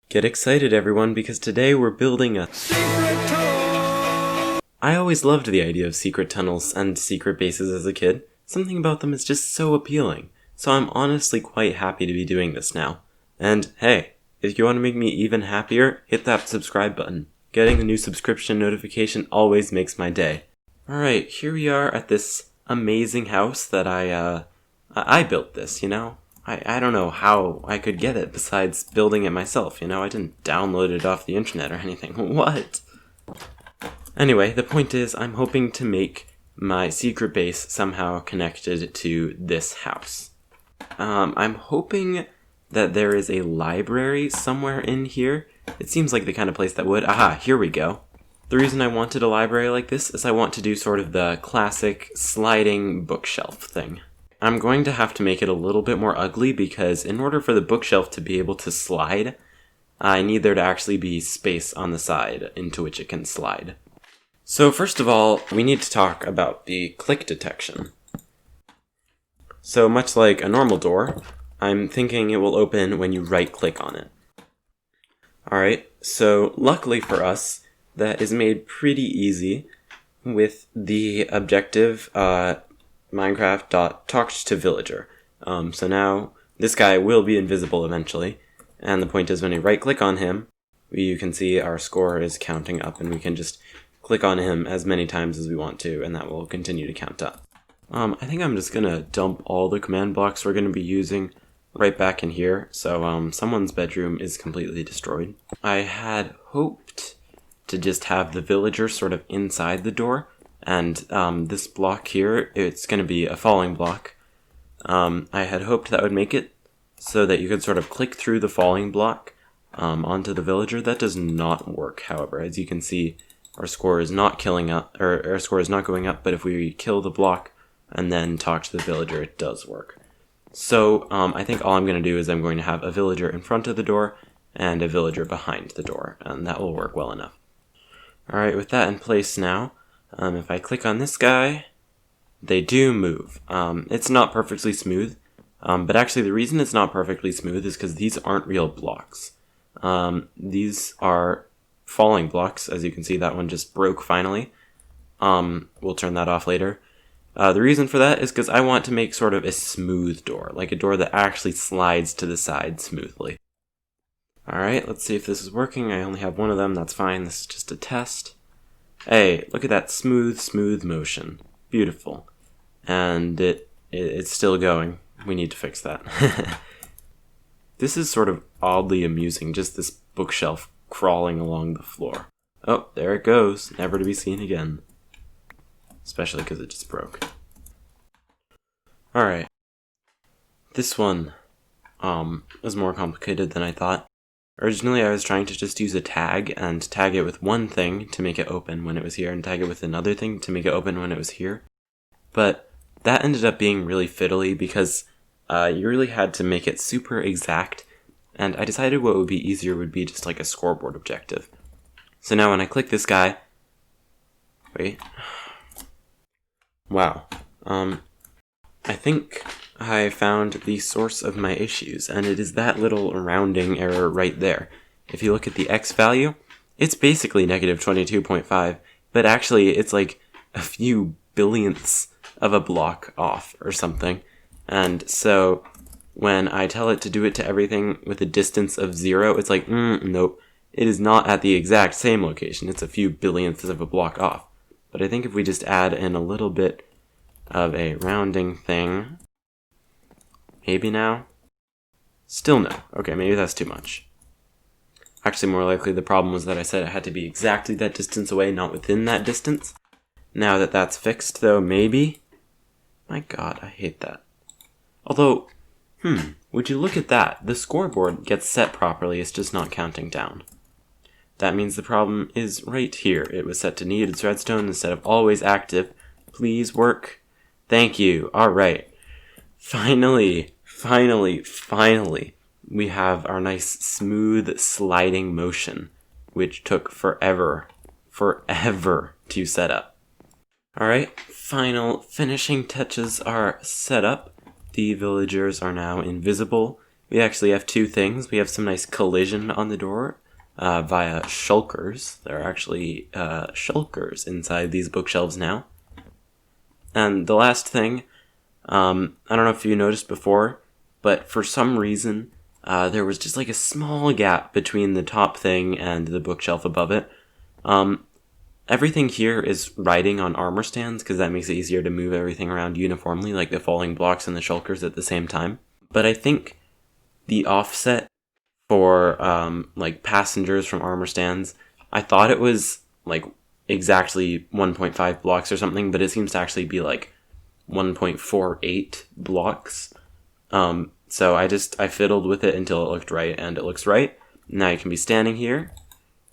Get excited, everyone, because today we're building a secret tunnel! I always loved the idea of secret tunnels and secret bases as a kid. Something about them is just so appealing. So I'm honestly quite happy to be doing this now. And hey, if you want to make me even happier, hit that subscribe button. Getting the new subscription notification always makes my day. Alright, here we are at this amazing house that I built this, you know? I don't know how I could get it besides building it myself, you know? I didn't download it off the internet or anything. What? Anyway, the point is, I'm hoping to make my secret base somehow connected to this house. I'm hoping that there is a library somewhere in here. It seems like the kind of place that would. Aha, here we go. The reason I wanted a library like this is I want to do sort of the classic sliding bookshelf thing. I'm going to have to make it a little bit more ugly because in order for the bookshelf to be able to slide, I need there to actually be space on the side into which it can slide. So first of all, we need to talk about the click detection. So much like a normal door, I'm thinking it will open when you right-click on it. Alright, so luckily for us, that is made pretty easy with the objective Minecraft.TalkToVillager. So now this guy will be invisible eventually, and the point is when you right-click on him, you can see our score is counting up, and we can just click on him as many times as we want to, and that will continue to count up. I think I'm just gonna dump all the command blocks we're gonna be using right back in here, so someone's bedroom is completely destroyed. I had hoped to just have the villager sort of inside the door, and this block here, it's going to be a falling block. I had hoped that would make it so that you could sort of click through the falling block onto the villager. That does not work, however. As you can see, our score is not going up, but if we kill the block and then talk to the villager, it does work. So I think all I'm going to do is I'm going to have a villager in front of the door and a villager behind the door, and that will work well enough. Alright, with that in place now, if I click on this guy, they do move. It's not perfectly smooth, but actually the reason it's not perfectly smooth is because these aren't real blocks. These are falling blocks. As you can see, that one just broke finally. We'll turn that off later. The reason for that is because I want to make sort of a smooth door, like a door that actually slides to the side smoothly. Alright, let's see if this is working. I only have one of them, that's fine. This is just a test. Hey, look at that smooth motion. Beautiful. And it's still going. We need to fix that. This is sort of oddly amusing, just this bookshelf crawling along the floor. Oh, there it goes. Never to be seen again. Especially because it just broke. Alright. This one was more complicated than I thought. Originally, I was trying to just use a tag and tag it with one thing to make it open when it was here and tag it with another thing to make it open when it was here. But that ended up being really fiddly because you really had to make it super exact, and I decided what would be easier would be just like a scoreboard objective. So now when I click this guy... Wait. Wow. I think I found the source of my issues, and it is that little rounding error right there. If you look at the X value, it's basically negative 22.5, but actually it's like a few billionths of a block off or something. And so when I tell it to do it to everything with a distance of 0, it's like, nope, it is not at the exact same location. It's a few billionths of a block off. But I think if we just add in a little bit of a rounding thing... Maybe now? Still no. Okay, maybe that's too much. Actually, more likely the problem was that I said it had to be exactly that distance away, not within that distance. Now that that's fixed, though, maybe? My god, I hate that. Although, would you look at that? The scoreboard gets set properly, it's just not counting down. That means the problem is right here. It was set to needed redstone instead of always active. Please work. Thank you. Alright. Finally, we have our nice smooth sliding motion, which took forever to set up. Alright, final finishing touches are set up. The villagers are now invisible. we actually have two things. We have some nice collision on the door via shulkers. There are actually shulkers inside these bookshelves now. And the last thing, I don't know if you noticed before, but for some reason, there was just like a small gap between the top thing and the bookshelf above it. Everything here is riding on armor stands because that makes it easier to move everything around uniformly, like the falling blocks and the shulkers at the same time. But I think the offset for like passengers from armor stands, I thought it was like exactly 1.5 blocks or something, but it seems to actually be like 1.48 blocks. So I fiddled with it until it looked right, and it looks right. Now you can be standing here.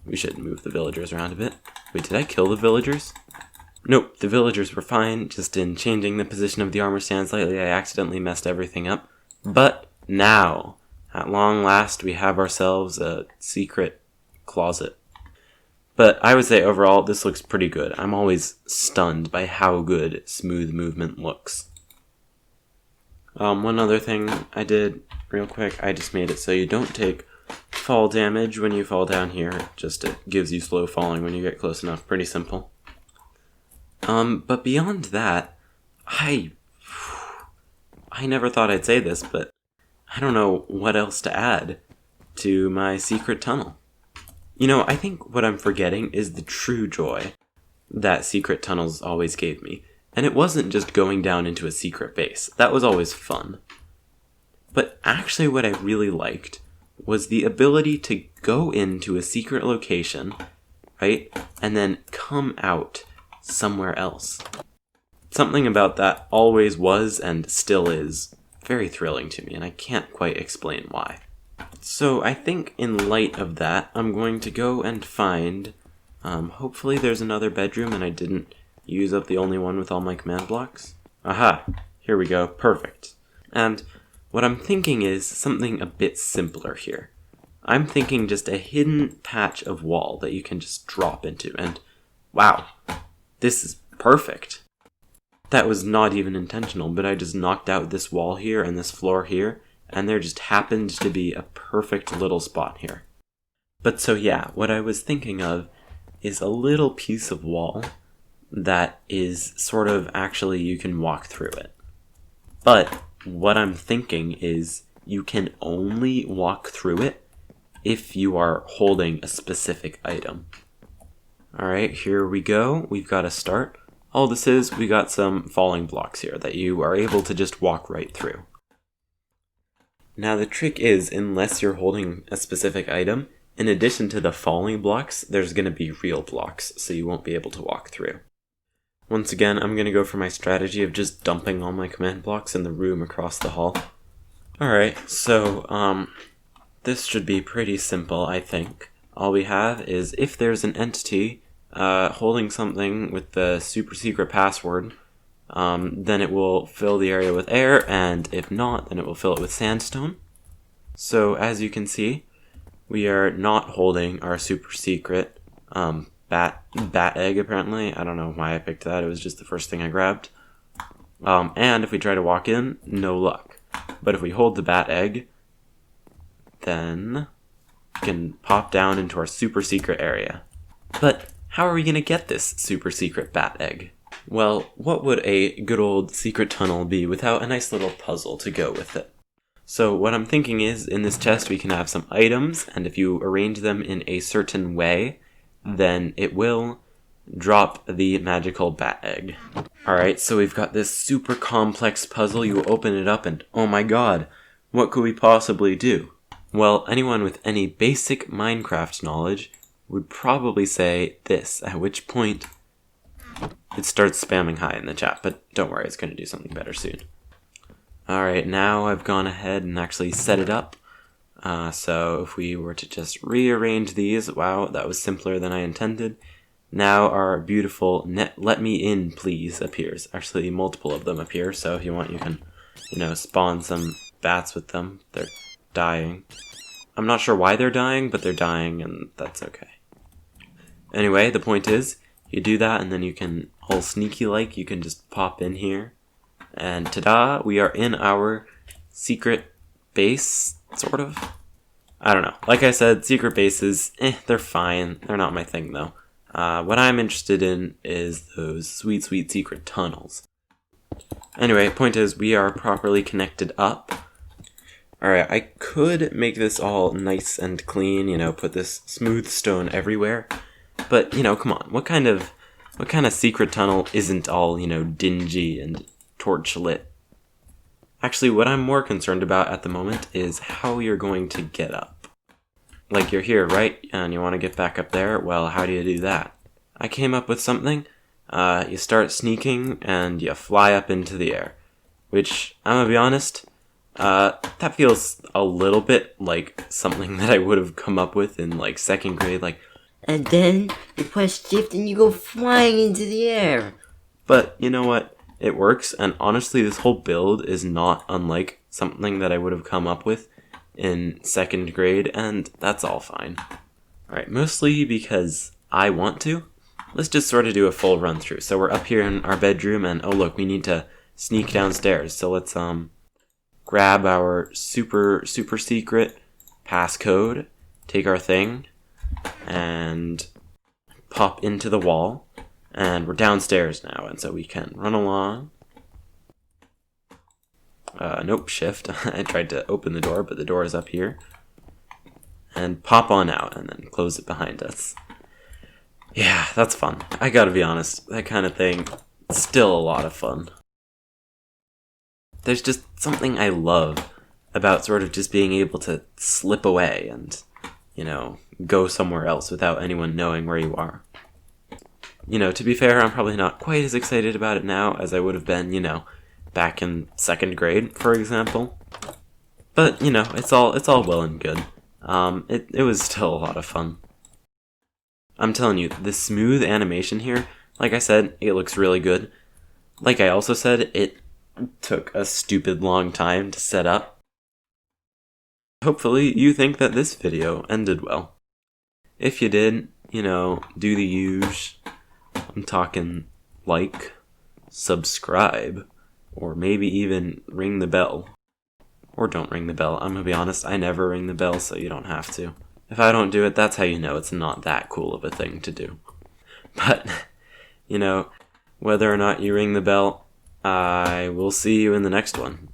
We should move the villagers around a bit. Wait, did I kill the villagers? Nope, the villagers were fine. Just in changing the position of the armor stand slightly, I accidentally messed everything up. But now, at long last, we have ourselves a secret closet. But I would say overall, this looks pretty good. I'm always stunned by how good smooth movement looks. One other thing I did real quick, I just made it so you don't take fall damage when you fall down here. It gives you slow falling when you get close enough. Pretty simple. But beyond that, I never thought I'd say this, but I don't know what else to add to my secret tunnel. You know, I think what I'm forgetting is the true joy that secret tunnels always gave me. And it wasn't just going down into a secret base. That was always fun. But actually what I really liked was the ability to go into a secret location, right? And then come out somewhere else. Something about that always was and still is very thrilling to me, and I can't quite explain why. So I think in light of that, I'm going to go and find, hopefully there's another bedroom and I didn't use up the only one with all my command blocks. Aha! Here we go. Perfect. And what I'm thinking is something a bit simpler here. I'm thinking just a hidden patch of wall that you can just drop into, and wow, this is perfect. That was not even intentional, but I just knocked out this wall here and this floor here, and there just happened to be a perfect little spot here. But so yeah, what I was thinking of is a little piece of wall that is sort of actually you can walk through it. But what I'm thinking is you can only walk through it if you are holding a specific item. Alright, here we go. We've got a start. All this is, we got some falling blocks here that you are able to just walk right through. Now the trick is, unless you're holding a specific item, in addition to the falling blocks, there's going to be real blocks, so you won't be able to walk through. Once again, I'm going to go for my strategy of just dumping all my command blocks in the room across the hall. Alright, so, this should be pretty simple, I think. All we have is, if there's an entity holding something with the super secret password, then it will fill the area with air, and if not, then it will fill it with sandstone. So, as you can see, we are not holding our super secret bat egg, apparently. I don't know why I picked that, it was just the first thing I grabbed. And if we try to walk in, no luck. But if we hold the bat egg, then we can pop down into our super secret area. But how are we going to get this super secret bat egg? Well, what would a good old secret tunnel be without a nice little puzzle to go with it? So what I'm thinking is, in this chest we can have some items, and if you arrange them in a certain way, then it will drop the magical bat egg. Alright, so we've got this super complex puzzle. You open it up and, oh my god, what could we possibly do? Well, anyone with any basic Minecraft knowledge would probably say this, at which point it starts spamming hi in the chat, but don't worry, it's going to do something better soon. Alright, now I've gone ahead and actually set it up. So if we were to just rearrange these, wow, that was simpler than I intended. Now our beautiful let me in please appears. Actually, multiple of them appear, so if you want you can, spawn some bats with them. They're dying. I'm not sure why they're dying, but they're dying, and that's okay. Anyway, the point is, you do that, and then you can, all sneaky-like, you can just pop in here. And ta-da, we are in our secret base sort of. I don't know. Like I said, secret bases, they're fine. They're not my thing, though. What I'm interested in is those sweet, sweet secret tunnels. Anyway, point is, we are properly connected up. Alright, I could make this all nice and clean, put this smooth stone everywhere. But, come on, what kind of secret tunnel isn't all, dingy and torch lit? Actually, what I'm more concerned about at the moment is how you're going to get up. Like, you're here, right? And you want to get back up there? Well, how do you do that? I came up with something. You start sneaking and you fly up into the air. Which, I'm gonna be honest, that feels a little bit like something that I would have come up with in, like, 2nd grade, like... And then you press shift and you go flying into the air. But, you know what? It works, and honestly, this whole build is not unlike something that I would have come up with in 2nd grade, and that's all fine. Alright, mostly because I want to. Let's just sort of do a full run through. So we're up here in our bedroom, and oh look, we need to sneak downstairs. So let's grab our super secret passcode, take our thing, and pop into the wall. And we're downstairs now, and so we can run along. Nope, shift. I tried to open the door, but the door is up here. And pop on out, and then close it behind us. Yeah, that's fun. I gotta be honest, that kind of thing, still a lot of fun. There's just something I love about sort of just being able to slip away and, go somewhere else without anyone knowing where you are. To be fair, I'm probably not quite as excited about it now as I would have been, back in 2nd grade, for example. But, it's all well and good. It was still a lot of fun. I'm telling you, the smooth animation here, like I said, it looks really good. Like I also said, it took a stupid long time to set up. Hopefully, you think that this video ended well. If you did, do the usual. I'm talking like, subscribe, or maybe even ring the bell. Or don't ring the bell. I'm gonna be honest, I never ring the bell, so you don't have to. If I don't do it, that's how you know it's not that cool of a thing to do. But, whether or not you ring the bell, I will see you in the next one.